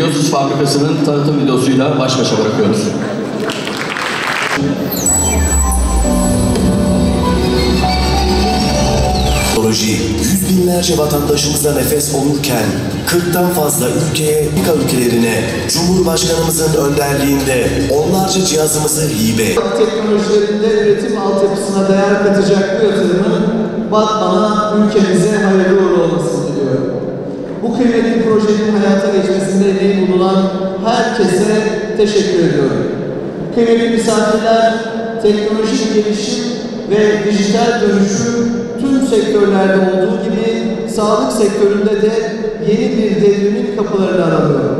Biosis Fabrikası'nın tanıtım videosuyla baş başa bırakıyoruz. Yüz binlerce vatandaşımıza nefes olurken 40'tan fazla ülkeye, ülkelerine Cumhurbaşkanımızın önderliğinde onlarca cihazımızı hibe. Teknolojilerinde üretim altyapısına değer katacak bu yatırımın Batman'a, ülkemize hayırlı uğurlu olmasını diliyorum. Bu kıymetli projenin hayata geçmesinde emeği bulunan herkese teşekkür ediyorum. Kıymetli misafirler, teknolojik gelişim ve dijital dönüşüm tüm sektörlerde olduğu gibi sağlık sektöründe de yeni bir devrimin kapılarını aralıyor.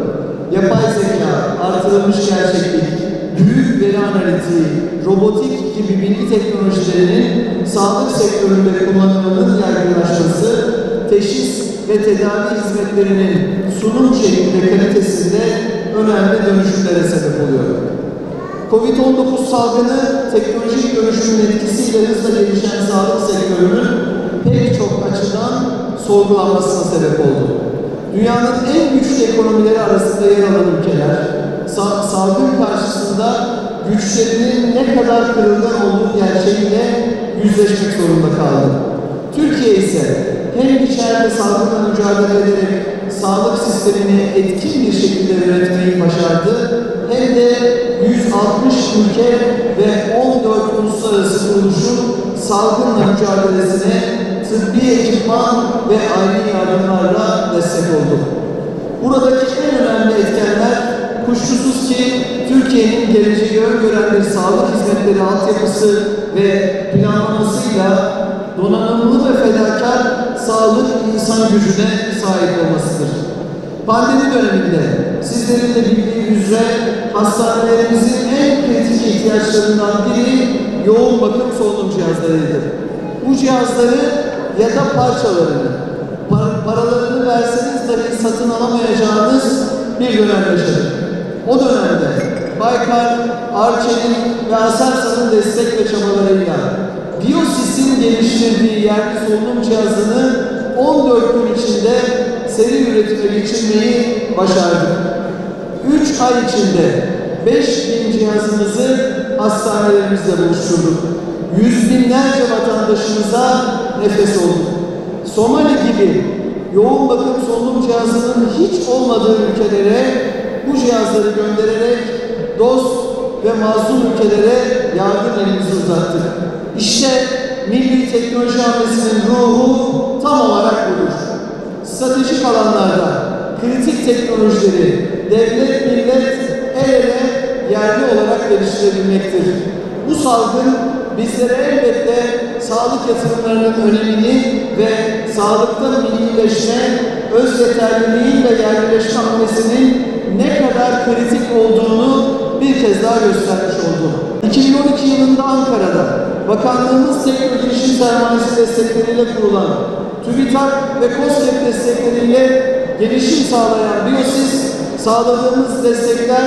Yapay zeka, artırılmış gerçeklik, büyük veri analitiği, robotik gibi bilgi teknolojilerinin sağlık sektöründe kullanımının yaygınlaşması, teşhis ve tedavi hizmetlerinin sunum şekli ve kalitesinde önemli dönüşümlere sebep oluyor. Covid-19 salgını teknolojik dönüşümün etkisiyle hızla gelişen sağlık sektörünün pek çok açıdan sorgulanmasına sebep oldu. Dünyanın en güçlü ekonomileri arasında yer alan ülkeler, salgın karşısında güçlerinin ne kadar kırılgan olduğu gerçeğiyle yüzleşmek zorunda kaldı. Türkiye ise hem içeride salgınla mücadele ederek sağlık sistemini etkin bir şekilde yönetmeyi başardı, hem de 160 ülke ve 14 uluslararası kuruluşun salgınla mücadelesine tıbbi ekipman ve aile yardımlarla destek oldu. Buradaki en önemli etkenler kuşkusuz ki Türkiye'nin geleceği öngören bir sağlık hizmetleri altyapısı ve planlamasıyla donanımlı ve fedakar sağlık insan gücüne sahip olmasıdır. Pandemi döneminde sizlerin de bildiği üzere hastanelerimizin en kritik ihtiyaçlarından biri yoğun bakım solunum cihazlarıydı. Bu cihazları ya da parçalarını, paralarını verseniz dahi satın alamayacağınız bir dönem yaşadık. O dönemde Baykar, Arçelik ve Aselsan'ın destek ve çabalarıyla Biosis'in geliştirdiği yerli solunum cihazını 14 gün içinde seri üretime geçirmeyi başardık. 3 ay içinde 5.000 cihazımızı hastanelerimizde buluşturduk. Yüz binlerce vatandaşımıza nefes olduk. Somali gibi yoğun bakım solunum cihazının hiç olmadığı ülkelere bu cihazları göndererek dost ve mazlum ülkelere yardım elimizi uzattık. İşte milli teknoloji hamlesinin ruhu tam olarak budur. Stratejik alanlarda kritik teknolojileri devlet, millet el ele yerli olarak geliştirebilmektir. Bu salgın bizlere elbette sağlık yatırımlarının önemini ve sağlıkta millileşme, öz yeterliliğin ve yerleşme hamlesinin ne kadar kritik olduğunu bir kez daha göstermiş oldu. 2012 yılında Ankara'da Bakanlığımız Sektör Girişim Sermayesi destekleriyle kurulan TÜBİTAK ve KOSGEB destekleriyle gelişim sağlayan Biosis, sağladığımız destekler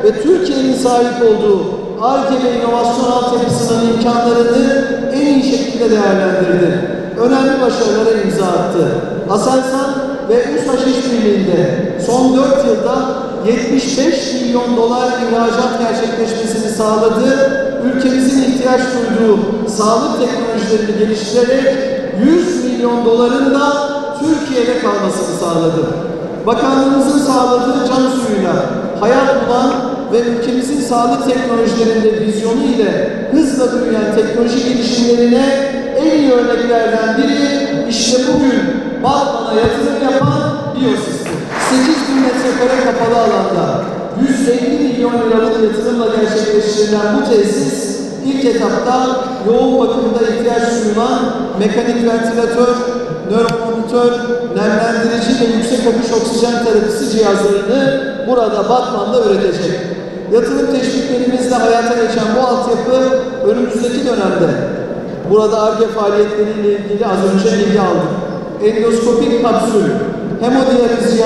ve Türkiye'nin sahip olduğu Ar-Ge ve inovasyon altyapısının imkanlarını en iyi şekilde değerlendirdi. Önemli başarılara imza attı. Aselsan ve USAŞ işbirliğinde son 4 yılda 75 milyon dolar ihracat gerçekleşmesini sağladı. Ülkemizin ihtiyaç duyduğu sağlık teknolojilerini geliştirerek 100 milyon doların da Türkiye'de kalmasını sağladı. Bakanlığımızın sağladığı can suyuyla hayat bulan ve ülkemizin sağlık teknolojilerinde vizyonu ile hızla büyüyen teknoloji gelişimlerine en iyi örneklerden biri işte bugün Batman'a yatırım yapan Biosis'tir. 8.000 metrekare kapalı alanda 150 milyon liralık yatırımla gerçekleştirilen bu tesis ilk etapta yoğun bakımda ihtiyaç duyulan mekanik ventilatör, nöromonitör, nemlendirici ve yüksek akış oksijen terapisi cihazlarını burada Batman'da üretecek. Yatırım teşviklerimizle hayata geçen bu altyapı önümüzdeki dönemde burada Ar-Ge faaliyetleriyle ilgili az önce bilgi aldık. Endoskopik kapsül, hemodiyaliz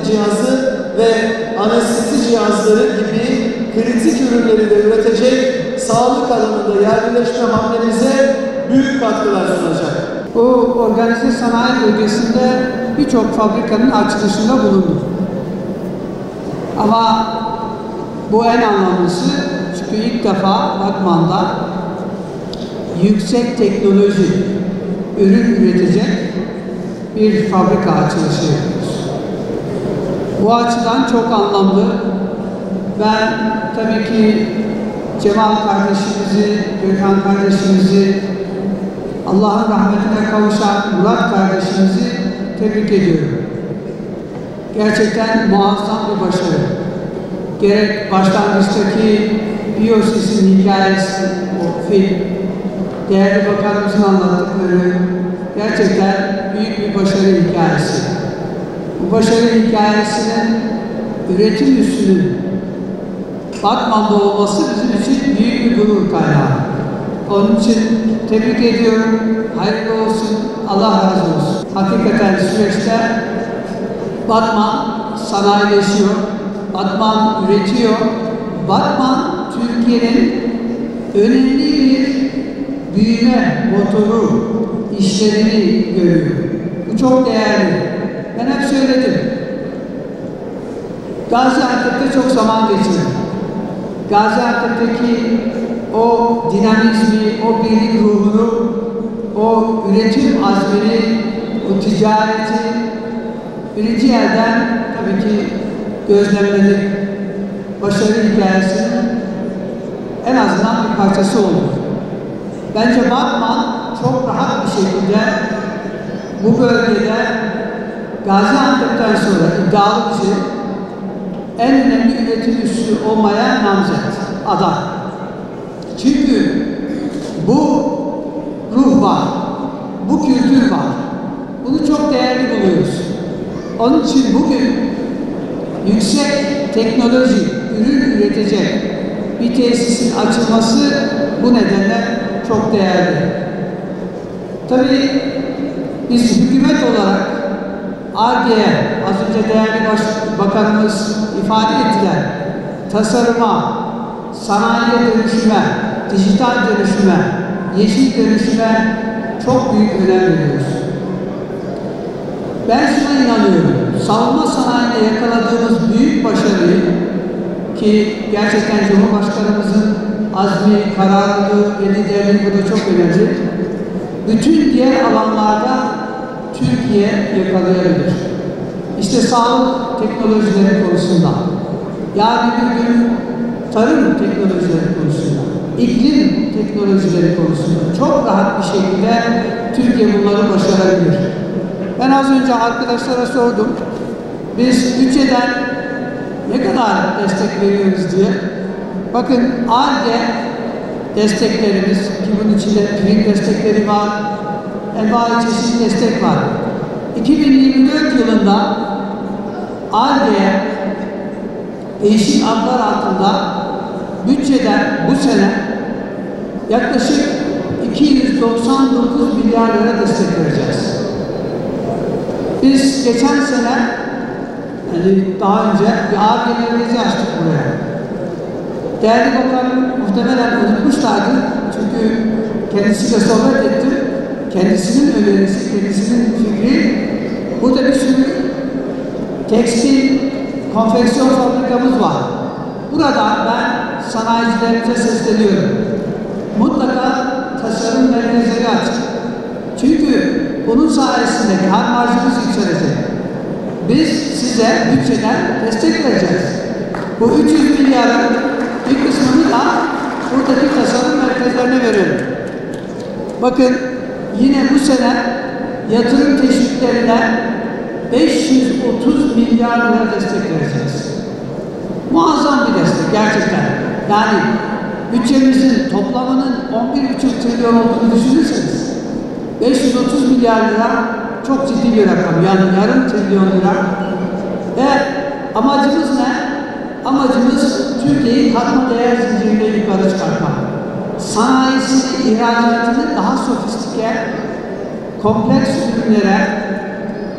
cihazı ve anestezi cihazları gibi kritik ürünleri de üretecek, sağlık alanında yerleşme hamlemize büyük katkılar sunacak. Bu organize sanayi bölgesinde birçok fabrikanın açılışında bulundu. Ama bu en anlamlısı, çünkü ilk defa Batman'da yüksek teknoloji ürün üretecek bir fabrika açılışı yapıyoruz. Bu açıdan çok anlamlı. Ben tabii ki Cemal kardeşimizi, Gökhan kardeşimizi, Allah'ın rahmetine kavuşan Murat kardeşimizi tebrik ediyorum. Gerçekten muazzam bir başarı. Gerek başlangıçtaki Biyosis'in hikayesi, o film, değerli bakanımızın anlattıkları gerçekten büyük bir başarı hikayesi. Bu başarı hikayesinin üretim üssünün Batman'da olması bizim için büyük bir gurur kaynağı. Onun için tebrik ediyorum. Hayırlı olsun. Allah razı olsun. Hakikaten süreçte Batman sanayileşiyor. Batman üretiyor. Batman Türkiye'nin önemli bir büyüme motoru işlerini görüyor. Bu çok değerli. Ben hep söyledim. Gaziantep'te çok zaman geçirdim. Gaziantep'teki o dinamizmi, o birlik ruhunu, o üretim azmini, o ticareti birinci elden tabii ki gözlemledik. Başarı hikayesinin en azından bir parçası oldu. Bence Batman çok rahat bir şekilde bu bölgede Gaziantep'ten sonra iddialı bir şey, en önemli üretim üssü olmaya namzet, aday. Çünkü bu ruh var, bu kültür var. Bunu çok değerli buluyoruz. Onun için bugün yüksek teknoloji ürün üretecek bir tesisin açılması bu nedenle çok değerli. Tabii biz hükümet olarak Ar-Ge'ye, az önce değerli bakanımız ifade ettiler, tasarıma, sanayiye dönüşüme, dijital dönüşüme, yeşil dönüşüme çok büyük önem veriyoruz. Ben şuna inanıyorum, savunma sanayinde yakaladığımız büyük başarıyı, ki gerçekten Cumhurbaşkanımızın azmi, kararlılığı ve liderliği bu da çok önemli, bütün diğer alanlarda Türkiye yakalayabilir. İşte sağlık teknolojileri konusunda, yarın bir gün tarım teknolojileri konusunda, iklim teknolojileri konusunda çok rahat bir şekilde Türkiye bunları başarabilir. Ben az önce arkadaşlara sordum, biz bütçeden ne kadar destek veriyoruz diye. Bakın Ar-Ge desteklerimiz, ki bunun içinde prim destekleri var, envai çeşitli destek var. 2024 yılında Ar-Ge'ye değişik adlar altında bütçeden bu sene yaklaşık 299 milyar lira destek vereceğiz. Biz geçen sene, yani daha önce bir Ar-Ge merkezi açtık buraya. Değerli bakanım muhtemelen unutmuşlardı. Çünkü kendisiyle sohbet ettim. Kendisinin önerisi, kendisinin fikri. Burada bir sürü tekstil, konfeksiyon fabrikamız var. Burada ben sanayicilerimize sesleniyorum. Mutlaka tasarım merkezleri açın. Çünkü bunun sayesinde kar marjımız yükselecek. Biz size bütçeden destek vereceğiz. Bu 300 milyarın bir kısmını da buradaki tasarım merkezlerine verelim. Bakın yine bu sene yatırım teşviklerine 530 milyar lira destek vereceğiz. Muazzam bir destek gerçekten. Yani bütçemizin toplamının 11,5 trilyon olduğunu düşünürseniz 530 milyar lira çok ciddi bir rakam. Yani yarım trilyon lira. Ve amacımız ne? Amacımız Türkiye'yi katma değer zincirinde yukarı çıkartmak. Sanayisini, ihracatını daha sofistike, kompleks ürünlere,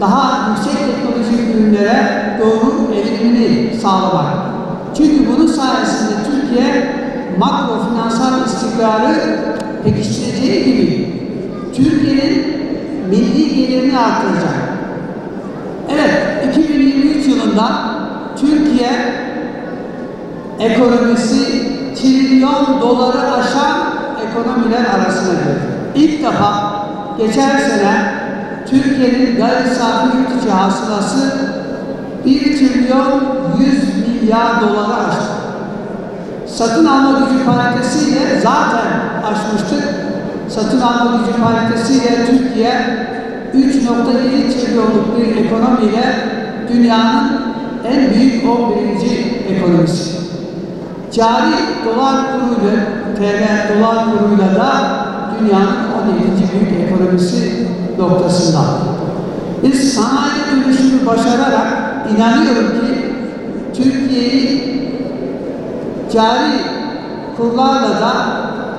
daha yüksek teknolojik ürünlere doğru eğilimini sağlamak. Çünkü bunun sayesinde Türkiye makro finansal istikrarı pekiştireceği gibi Türkiye'nin milli gelirini artıracak. Evet, 2023 yılında Türkiye ekonomisi trilyon doları aşan ekonomiler arasına girdi. İlk defa geçen sene Türkiye'nin gayri safi yurt içi hasılası 1 trilyon 100 milyar doları aştı. Satın alma gücü paritesiyle zaten aşmıştık. Satın alma gücü paritesiyle Türkiye 3.7 trilyonluk bir ekonomiyle dünyanın en büyük 11. ekonomisi. Cari dolar kuruyla, TL dolar kuruyla da dünyanın 17. büyük ekonomisi noktasında. Biz sanayi dönüşümü başararak inanıyorum ki Türkiye'yi cari kurlarla da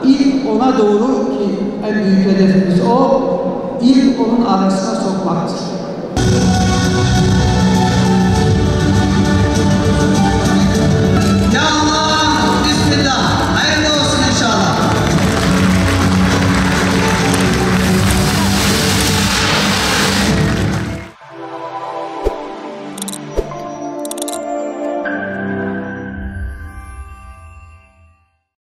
ilk ona doğru, ki en büyük hedefimiz o, ilk onun arasına sokmaktır.